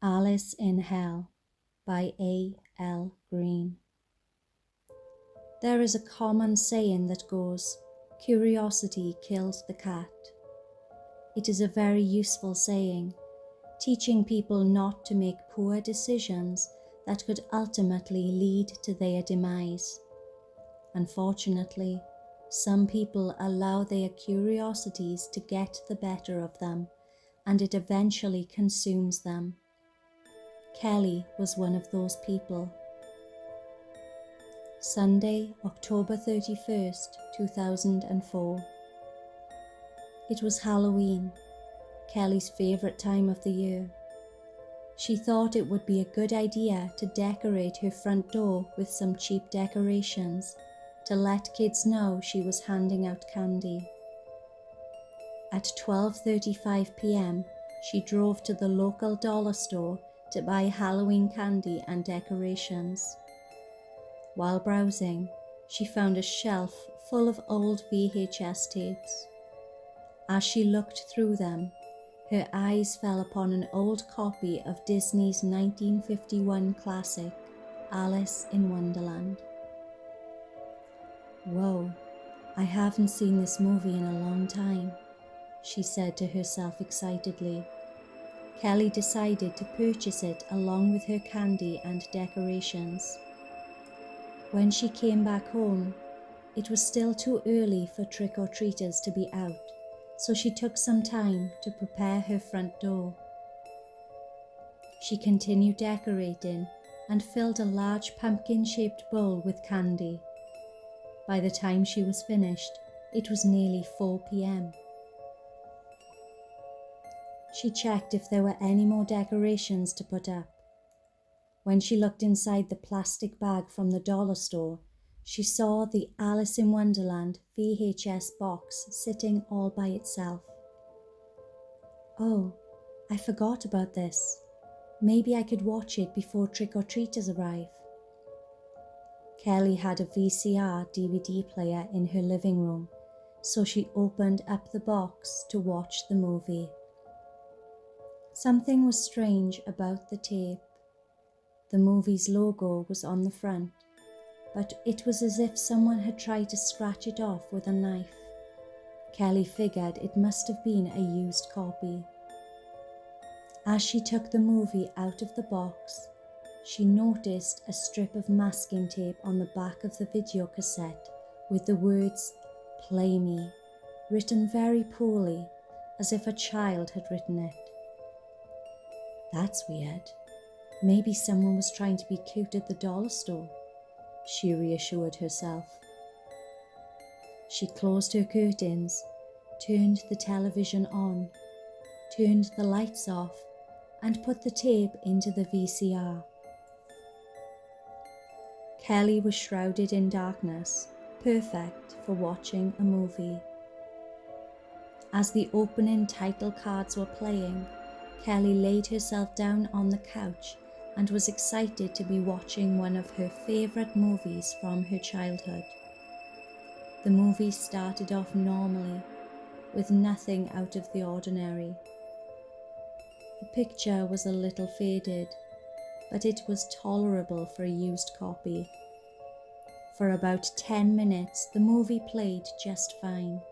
Alice in Hell by A.L. Green. There is a common saying that goes, "Curiosity kills the cat." It is a very useful saying, teaching people not to make poor decisions that could ultimately lead to their demise. Unfortunately, some people allow their curiosities to get the better of them, and it eventually consumes them. Kelly was one of those people. Sunday, October 31st, 2004. It was Halloween, Kelly's favourite time of the year. She thought it would be a good idea to decorate her front door with some cheap decorations to let kids know she was handing out candy. At 12:35 p.m, she drove to the local dollar store to buy Halloween candy and decorations. While browsing, she found a shelf full of old VHS tapes. As she looked through them, her eyes fell upon an old copy of Disney's 1951 classic, Alice in Wonderland. "Whoa, I haven't seen this movie in a long time," she said to herself excitedly. Kelly decided to purchase it along with her candy and decorations. When she came back home, it was still too early for trick-or-treaters to be out, so she took some time to prepare her front door. She continued decorating and filled a large pumpkin-shaped bowl with candy. By the time she was finished, it was nearly 4 p.m. She checked if there were any more decorations to put up. When she looked inside the plastic bag from the dollar store, she saw the Alice in Wonderland VHS box sitting all by itself. "Oh, I forgot about this. Maybe I could watch it before trick-or-treaters arrive." Kelly had a VCR DVD player in her living room, so she opened up the box to watch the movie. Something was strange about the tape. The movie's logo was on the front, but it was as if someone had tried to scratch it off with a knife. Kelly figured it must have been a used copy. As she took the movie out of the box, she noticed a strip of masking tape on the back of the video cassette with the words "Play Me" written very poorly, as if a child had written it. "That's weird. Maybe someone was trying to be cute at the dollar store," she reassured herself. She closed her curtains, turned the television on, turned the lights off, and put the tape into the VCR. Kelly was shrouded in darkness, perfect for watching a movie. As the opening title cards were playing, Kelly laid herself down on the couch and was excited to be watching one of her favourite movies from her childhood. The movie started off normally, with nothing out of the ordinary. The picture was a little faded, but it was tolerable for a used copy. For about 10 minutes, the movie played just fine.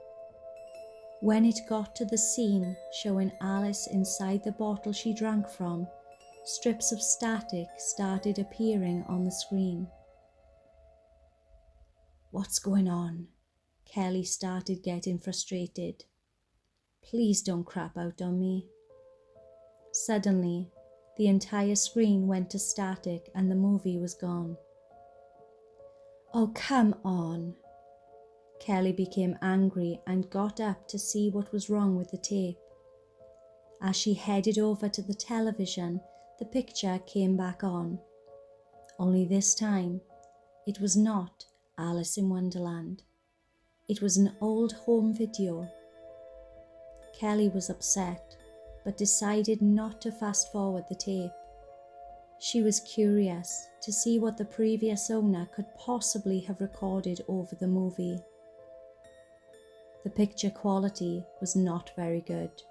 When it got to the scene showing Alice inside the bottle she drank from, strips of static started appearing on the screen. "What's going on?" Kelly started getting frustrated. "Please don't crap out on me." Suddenly, the entire screen went to static and the movie was gone. "Oh, come on." Kelly became angry and got up to see what was wrong with the tape. As she headed over to the television, the picture came back on. Only this time, it was not Alice in Wonderland. It was an old home video. Kelly was upset, but decided not to fast forward the tape. She was curious to see what the previous owner could possibly have recorded over the movie. The picture quality was not very good.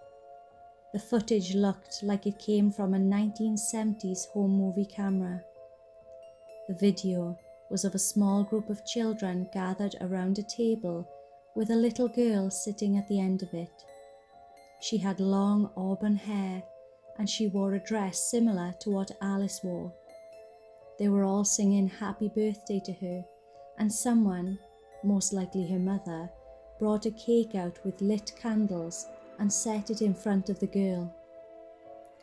The footage looked like it came from a 1970s home movie camera. The video was of a small group of children gathered around a table with a little girl sitting at the end of it. She had long auburn hair and she wore a dress similar to what Alice wore. They were all singing happy birthday to her, and someone, most likely her mother, brought a cake out with lit candles and set it in front of the girl.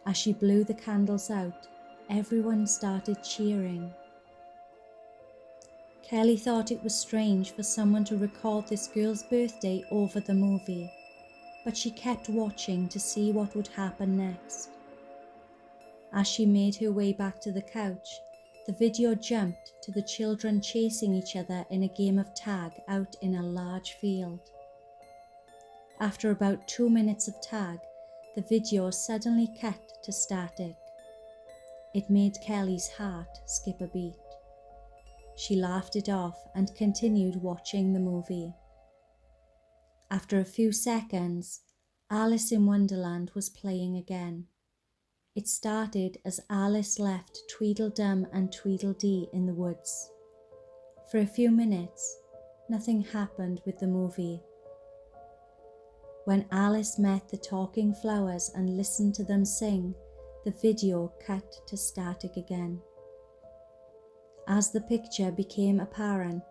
As she blew the candles out, everyone started cheering. Kelly thought it was strange for someone to record this girl's birthday over the movie, but she kept watching to see what would happen next. As she made her way back to the couch, the video jumped to the children chasing each other in a game of tag out in a large field. After about 2 minutes of tag, the video suddenly cut to static. It made Kelly's heart skip a beat. She laughed it off and continued watching the movie. After a few seconds, Alice in Wonderland was playing again. It started as Alice left Tweedledum and Tweedledee in the woods. For a few minutes, nothing happened with the movie. When Alice met the talking flowers and listened to them sing, the video cut to static again. As the picture became apparent,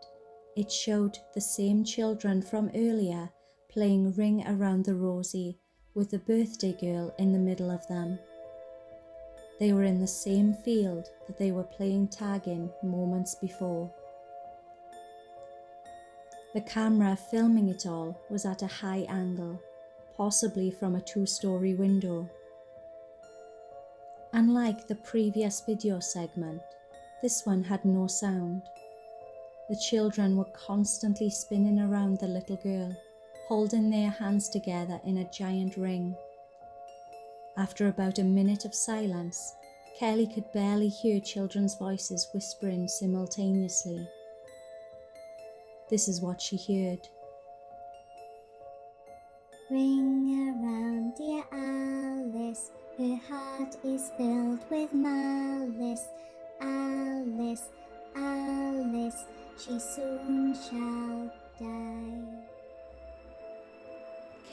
it showed the same children from earlier playing Ring Around the Rosie with the birthday girl in the middle of them. They were in the same field that they were playing tag in moments before. The camera filming it all was at a high angle, possibly from a 2-story window. Unlike the previous video segment, this one had no sound. The children were constantly spinning around the little girl, holding their hands together in a giant ring. After about a minute of silence, Kelly could barely hear children's voices whispering simultaneously. This is what she heard. Ring around, dear Alice, her heart is filled with malice. Alice, Alice, she soon shall die.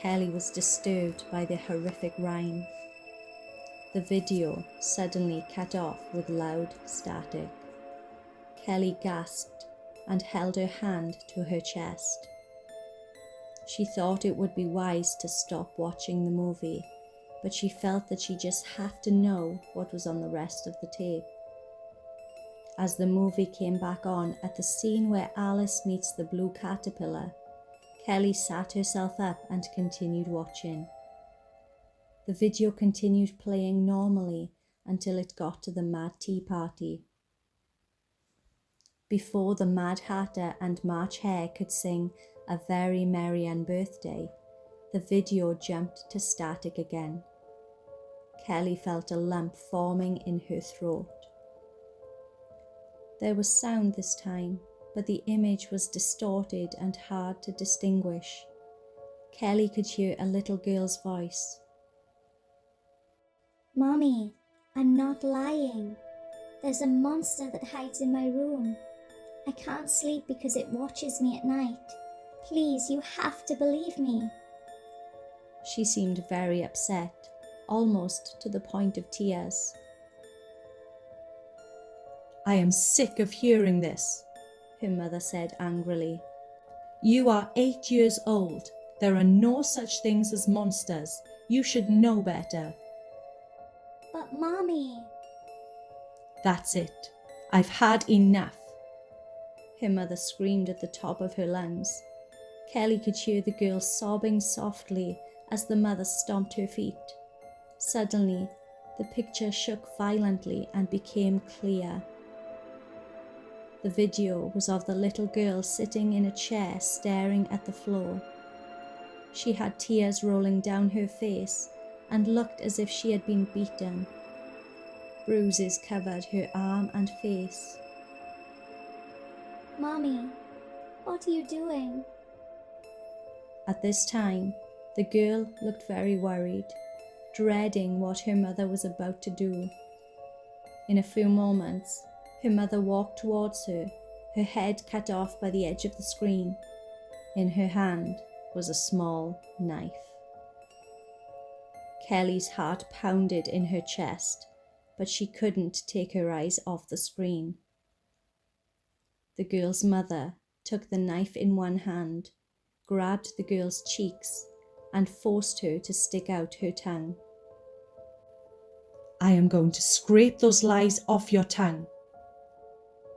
Kelly was disturbed by the horrific rhyme. The video suddenly cut off with loud static. Kelly gasped and held her hand to her chest. She thought it would be wise to stop watching the movie, but she felt that she just had to know what was on the rest of the tape. As the movie came back on at the scene where Alice meets the blue caterpillar, Kelly sat herself up and continued watching. The video continued playing normally until it got to the Mad Tea Party. Before the Mad Hatter and March Hare could sing A Very Merry and Birthday, the video jumped to static again. Kelly felt a lump forming in her throat. There was sound this time, but the image was distorted and hard to distinguish. Kelly could hear a little girl's voice. Mommy, I'm not lying. There's a monster that hides in my room. I can't sleep because it watches me at night. Please, you have to believe me. She seemed very upset, almost to the point of tears. I am sick of hearing this, her mother said angrily. You are 8 years old. There are no such things as monsters. You should know better. But Mommy... That's it. I've had enough. Her mother screamed at the top of her lungs. Kelly could hear the girl sobbing softly as the mother stomped her feet. Suddenly, the picture shook violently and became clear. The video was of the little girl sitting in a chair staring at the floor. She had tears rolling down her face and looked as if she had been beaten. Bruises covered her arm and face. Mommy, what are you doing? At this time, the girl looked very worried, dreading what her mother was about to do. In a few moments, her mother walked towards her, her head cut off by the edge of the screen. In her hand was a small knife. Kelly's heart pounded in her chest, but she couldn't take her eyes off the screen. The girl's mother took the knife in one hand, grabbed the girl's cheeks, and forced her to stick out her tongue. I am going to scrape those lies off your tongue.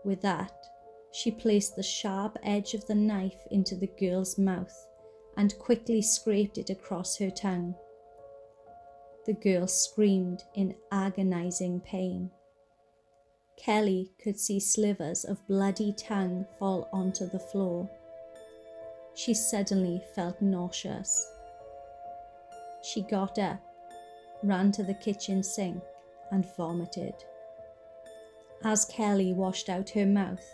With that, she placed the sharp edge of the knife into the girl's mouth and quickly scraped it across her tongue. The girl screamed in agonizing pain. Kelly could see slivers of bloody tongue fall onto the floor. She suddenly felt nauseous. She got up, ran to the kitchen sink, and vomited. As Kelly washed out her mouth,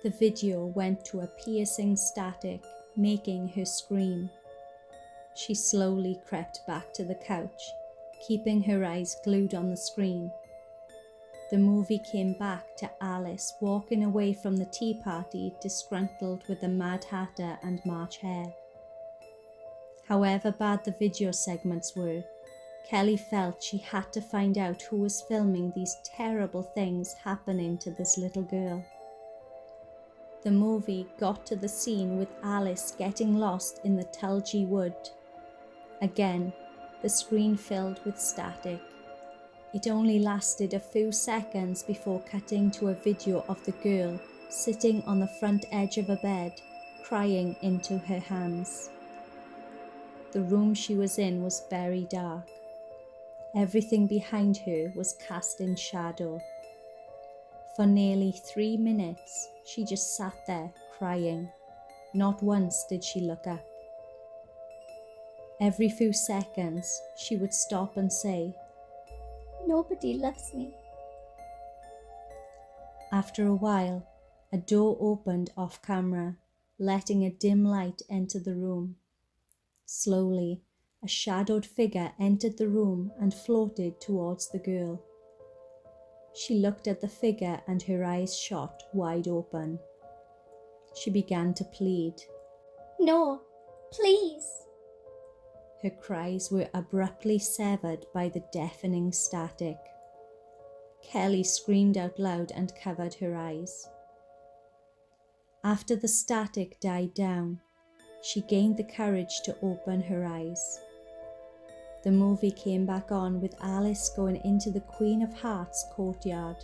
the video went to a piercing static, making her scream. She slowly crept back to the couch, keeping her eyes glued on the screen. The movie came back to Alice walking away from the tea party disgruntled with the Mad Hatter and March Hare. However bad the video segments were, Kelly felt she had to find out who was filming these terrible things happening to this little girl. The movie got to the scene with Alice getting lost in the Tulgey Wood. Again, the screen filled with static. It only lasted a few seconds before cutting to a video of the girl sitting on the front edge of a bed, crying into her hands. The room she was in was very dark. Everything behind her was cast in shadow. For nearly 3 minutes, she just sat there crying. Not once did she look up. Every few seconds, she would stop and say, Nobody loves me. After a while, a door opened off camera, letting a dim light enter the room. Slowly, a shadowed figure entered the room and floated towards the girl. She looked at the figure and her eyes shot wide open. She began to plead. No, please. Her cries were abruptly severed by the deafening static. Kelly screamed out loud and covered her eyes. After the static died down, she gained the courage to open her eyes. The movie came back on with Alice going into the Queen of Hearts courtyard.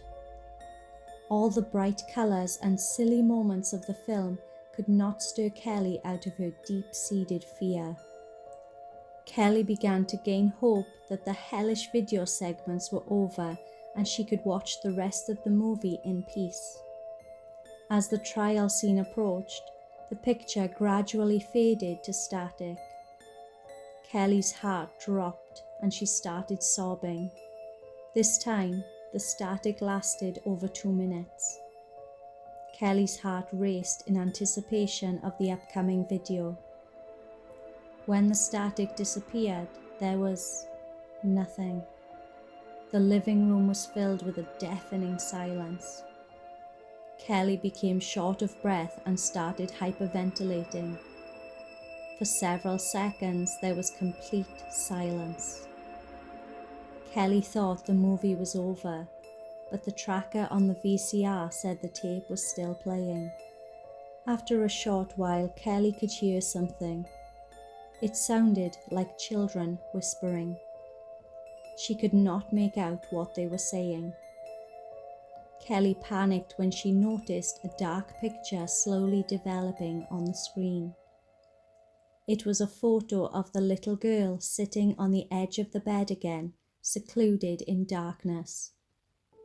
All the bright colours and silly moments of the film could not stir Kelly out of her deep-seated fear. Kelly began to gain hope that the hellish video segments were over and she could watch the rest of the movie in peace. As the trial scene approached, the picture gradually faded to static. Kelly's heart dropped and she started sobbing. This time, the static lasted over 2 minutes. Kelly's heart raced in anticipation of the upcoming video. When the static disappeared, there was nothing. The living room was filled with a deafening silence. Kelly became short of breath and started hyperventilating. For several seconds, there was complete silence. Kelly thought the movie was over, but the tracker on the VCR said the tape was still playing. After a short while, Kelly could hear something. It sounded like children whispering. She could not make out what they were saying. Kelly panicked when she noticed a dark picture slowly developing on the screen. It was a photo of the little girl sitting on the edge of the bed again, secluded in darkness.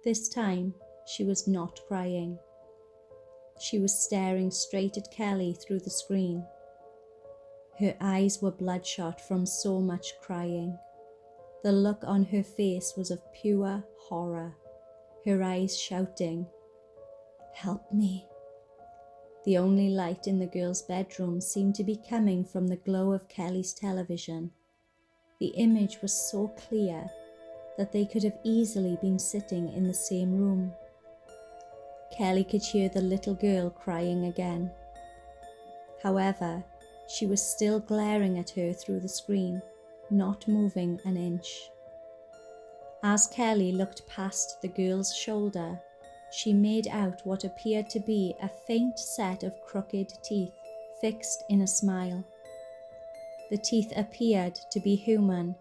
This time, she was not crying. She was staring straight at Kelly through the screen. Her eyes were bloodshot from so much crying. The look on her face was of pure horror, her eyes shouting, "Help me." The only light in the girl's bedroom seemed to be coming from the glow of Kelly's television. The image was so clear that they could have easily been sitting in the same room. Kelly could hear the little girl crying again. However, she was still glaring at her through the screen, not moving an inch. As Kelly looked past the girl's shoulder, she made out what appeared to be a faint set of crooked teeth fixed in a smile. The teeth appeared to be human,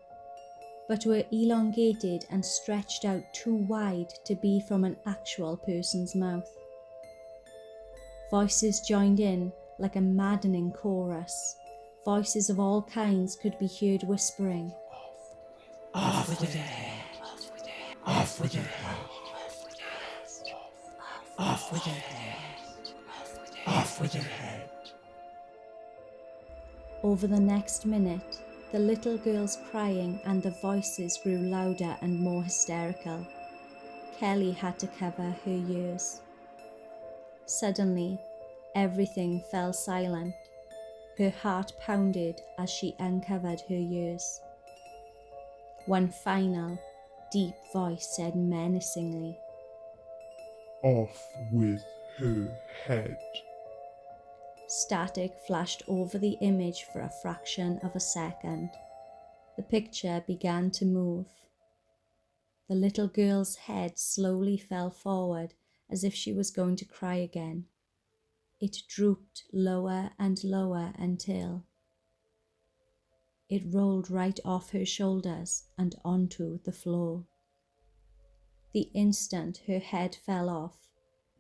but were elongated and stretched out too wide to be from an actual person's mouth. Voices joined in like a maddening chorus. Voices of all kinds could be heard whispering, Off with her head. Off with her head. Off with her head. Off with her head. Over the next minute, the little girl's crying and the voices grew louder and more hysterical. Kelly had to cover her ears. Suddenly, everything fell silent. Her heart pounded as she uncovered her ears. One final, deep voice said menacingly, Off with her head. Static flashed over the image for a fraction of a second. The picture began to move. The little girl's head slowly fell forward as if she was going to cry again. It drooped lower and lower until it rolled right off her shoulders and onto the floor. The instant her head fell off,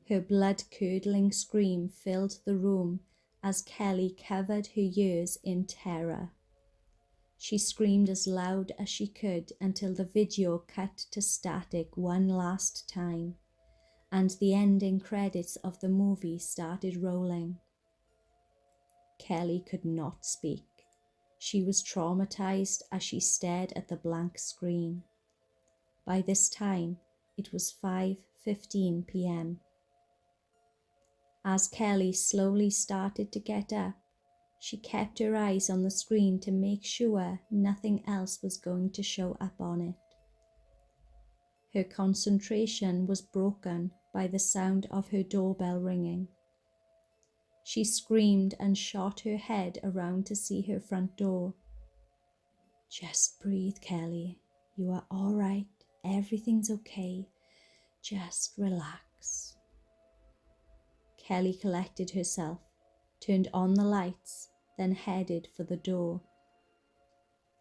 her blood-curdling scream filled the room as Kelly covered her ears in terror. She screamed as loud as she could until the video cut to static one last time, and the ending credits of the movie started rolling. Kelly could not speak. She was traumatized as she stared at the blank screen. By this time, it was 5:15 p.m. As Kelly slowly started to get up, she kept her eyes on the screen to make sure nothing else was going to show up on it. Her concentration was broken by the sound of her doorbell ringing. She screamed and shot her head around to see her front door. Just breathe, Kelly. You are all right. Everything's okay. Just relax. Kelly collected herself, turned on the lights, then headed for the door.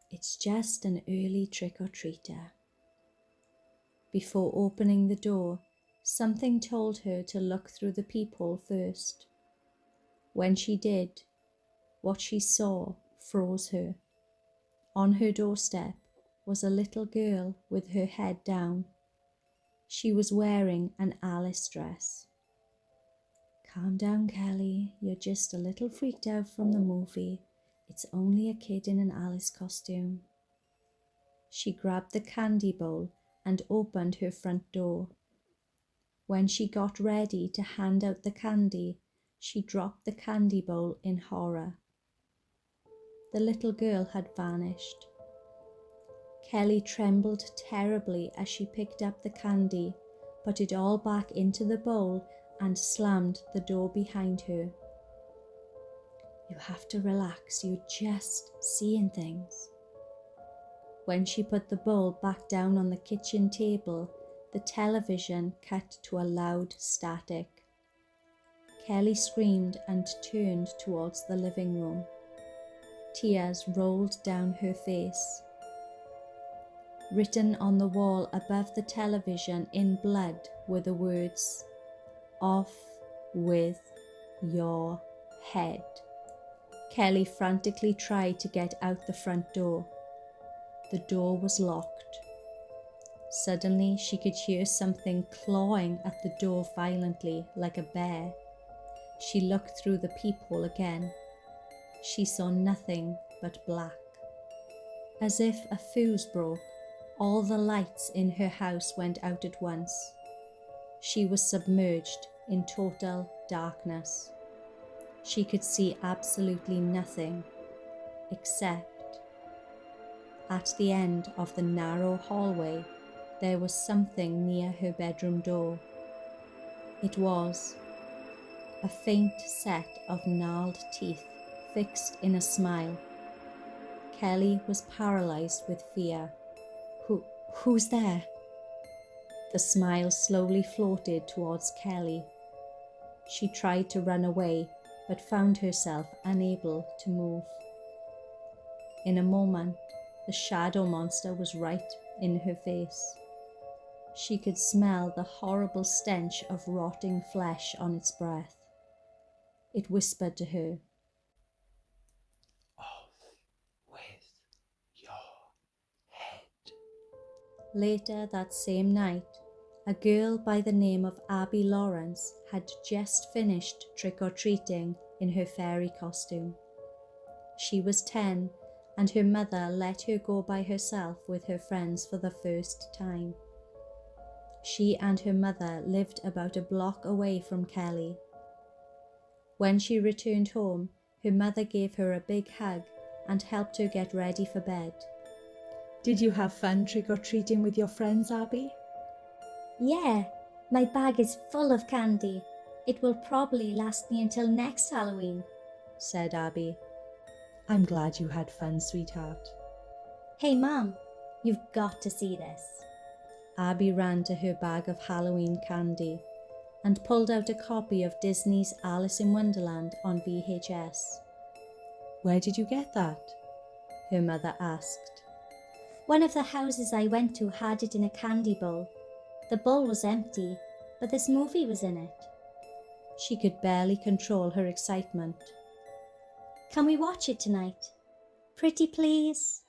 It's just an early trick-or-treater. Before opening the door, something told her to look through the peephole first. When she did, what she saw froze her. On her doorstep was a little girl with her head down. She was wearing an Alice dress. Calm down, Kelly. You're just a little freaked out from the movie. It's only a kid in an Alice costume. She grabbed the candy bowl and opened her front door. When she got ready to hand out the candy, she dropped the candy bowl in horror. The little girl had vanished. Kelly trembled terribly as she picked up the candy, put it all back into the bowl and slammed the door behind her. You have to relax, you're just seeing things. When she put the bowl back down on the kitchen table, the television cut to a loud static. Kelly screamed and turned towards the living room. Tears rolled down her face. Written on the wall above the television in blood were the words, "Off with your head." Kelly frantically tried to get out the front door. The door was locked. Suddenly, she could hear something clawing at the door violently, like a bear. She looked through the peephole again. She saw nothing but black. As if a fuse broke, all the lights in her house went out at once. She was submerged in total darkness. She could see absolutely nothing except At the end of the narrow hallway, there was something near her bedroom door. It was a faint set of gnarled teeth fixed in a smile. Kelly was paralyzed with fear. Who's there? The smile slowly floated towards Kelly. She tried to run away, but found herself unable to move. In a moment, the shadow monster was right in her face. She could smell the horrible stench of rotting flesh on its breath. It whispered to her, Off with your head. Later that same night, a girl by the name of Abby Lawrence had just finished trick-or-treating in her fairy costume. She was 10, and her mother let her go by herself with her friends for the first time. She and her mother lived about a block away from Kelly. When she returned home, her mother gave her a big hug and helped her get ready for bed. Did you have fun trick-or-treating with your friends, Abby? Yeah, my bag is full of candy. It will probably last me until next Halloween, said Abby. I'm glad you had fun, sweetheart. Hey Mom, you've got to see this. Abby ran to her bag of Halloween candy and pulled out a copy of Disney's Alice in Wonderland on VHS. Where did you get that? Her mother asked. One of the houses I went to had it in a candy bowl. The bowl was empty, but this movie was in it. She could barely control her excitement. Can we watch it tonight? Pretty please?